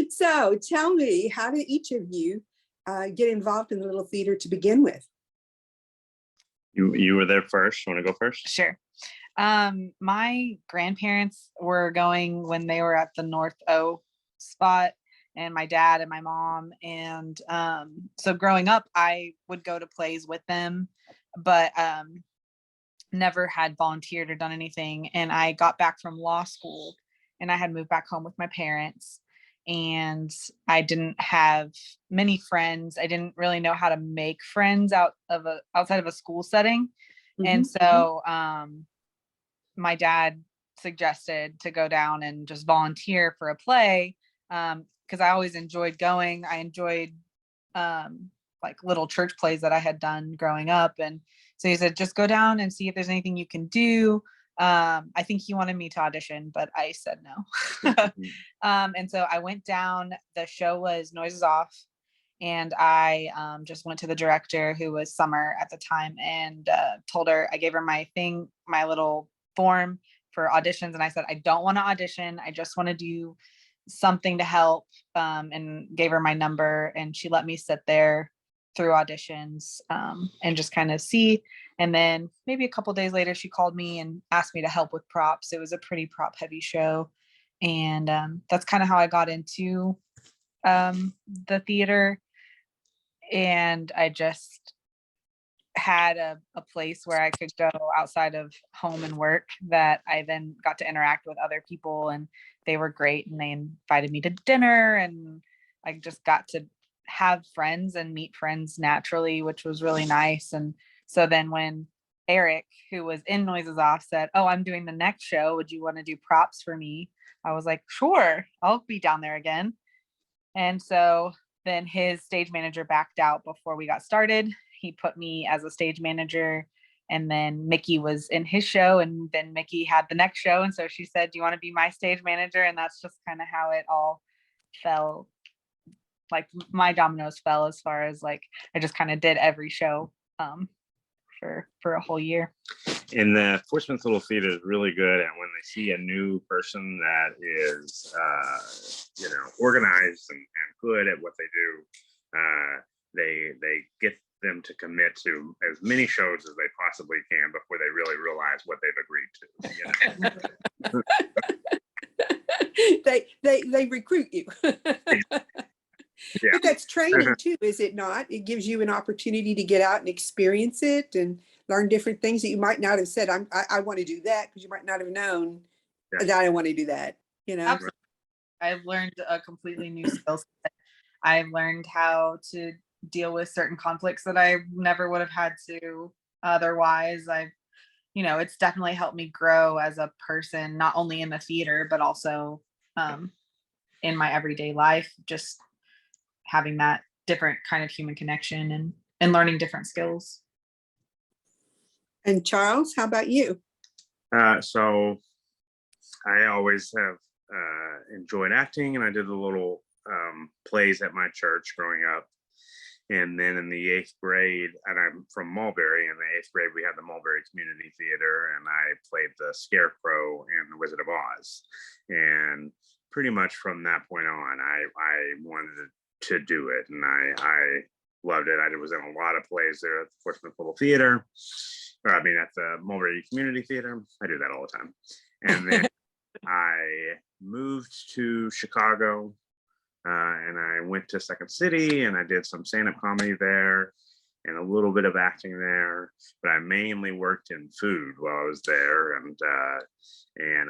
So tell me, how did each of you get involved in the little theater to begin with? You were there first. You want to go first? Sure. My grandparents were going when they were at the North O spot, and my dad and my mom. And so growing up, I would go to plays with them, but never had volunteered or done anything. And I got back from law school and I had moved back home with my parents, and I didn't have many friends. I didn't really know how to make friends outside of a school setting. And so my dad suggested to go down and just volunteer for a play, because I always enjoyed going. I enjoyed like little church plays that I had done growing up. And so he said, just go down and see if there's anything you can do. I think he wanted me to audition, but I said no. And so I went down. The show was Noises Off. And I just went to the director, who was Summer at the time, and told her, I gave her my little form for auditions. And I said, I don't want to audition. I just want to do something to help, and gave her my number, and she let me sit there through auditions, and just kind of see. And then maybe a couple days later, she called me and asked me to help with props. It was a pretty prop heavy show. And that's kind of how I got into the theater. And I just had a place where I could go outside of home and work, that I then got to interact with other people, and they were great, and they invited me to dinner, and I just got to have friends and meet friends naturally, which was really nice. And so then when Eric, who was in Noises Off, said, oh, I'm doing the next show, would you want to do props for me? I was like, sure, I'll be down there again. And so then his stage manager backed out before we got started. He put me as a stage manager, and then Mickey was in his show, and then Mickey had the next show. And so she said, do you want to be my stage manager? And that's just kind of how it all fell. Like my dominoes fell, as far as like, I just kind of did every show for a whole year. And the Fort Smith Little Theater is really good at when they see a new person that is, organized and good at what they do. They get them to commit to as many shows as they possibly can before they really realize what they've agreed to. They recruit you. Yeah. But that's training too, is it not? It gives you an opportunity to get out and experience it and learn different things that you might not have said, I want to do that, because you might not have known that I want to do that, Absolutely. I've learned a completely new skill set. I've learned how to deal with certain conflicts that I never would have had to otherwise. It's definitely helped me grow as a person, not only in the theater, but also in my everyday life, just having that different kind of human connection and learning different skills. And Charles, how about you? So I always have enjoyed acting, and I did the little plays at my church growing up. And then in the 8th grade, and I'm from Mulberry, in the 8th grade, we had the Mulberry Community Theater, and I played the Scarecrow in The Wizard of Oz. And pretty much from that point on, I wanted to do it, and I loved it. I was in a lot of plays there at the Fort Smith Little Theater, at the Mulberry Community Theater. I do that all the time. And then I moved to Chicago, and I went to Second City, and I did some stand-up comedy there and a little bit of acting there, but I mainly worked in food while I was there. And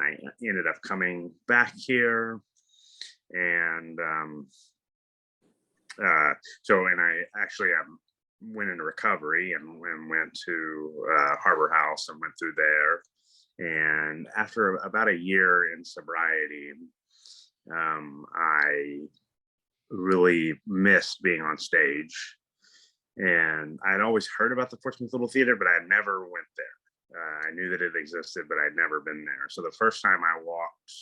I ended up coming back here, and I actually went into recovery and went to Harbor House and went through there. And after about a year in sobriety, I really missed being on stage. And I'd always heard about the Fort Smith Little Theater, but I never went there. I knew that it existed, but I'd never been there. So the first time I walked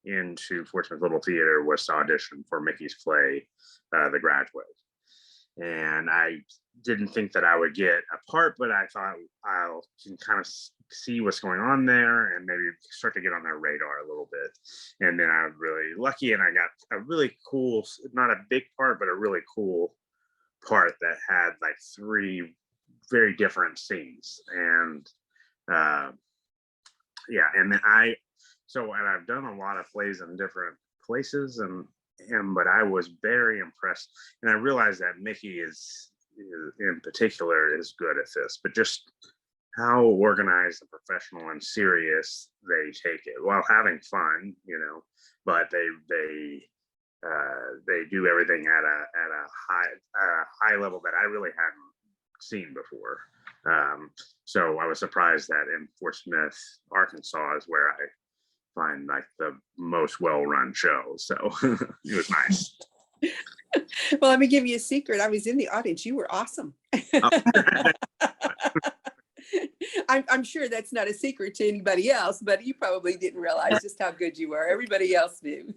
into Fort Smith Little Theater was to audition for Mickey's play, The Graduate. And I didn't think that I would get a part, but I thought I can kind of see what's going on there and maybe start to get on their radar a little bit. And then I was really lucky, and I got a really cool, not a big part, but a really cool part that had like 3 very different scenes. And yeah, and then and I've done a lot of plays in different places, but I was very impressed, and I realized that Mickey is in particular is good at this, but just how organized and professional and serious they take it while having fun, but they do everything at a high level that I really hadn't seen before. So I was surprised that in Fort Smith, Arkansas is where I find like the most well-run show. So it was nice. Well, let me give you a secret. I was in the audience. You were awesome. I'm sure that's not a secret to anybody else, but you probably didn't realize just how good you were. Everybody else knew.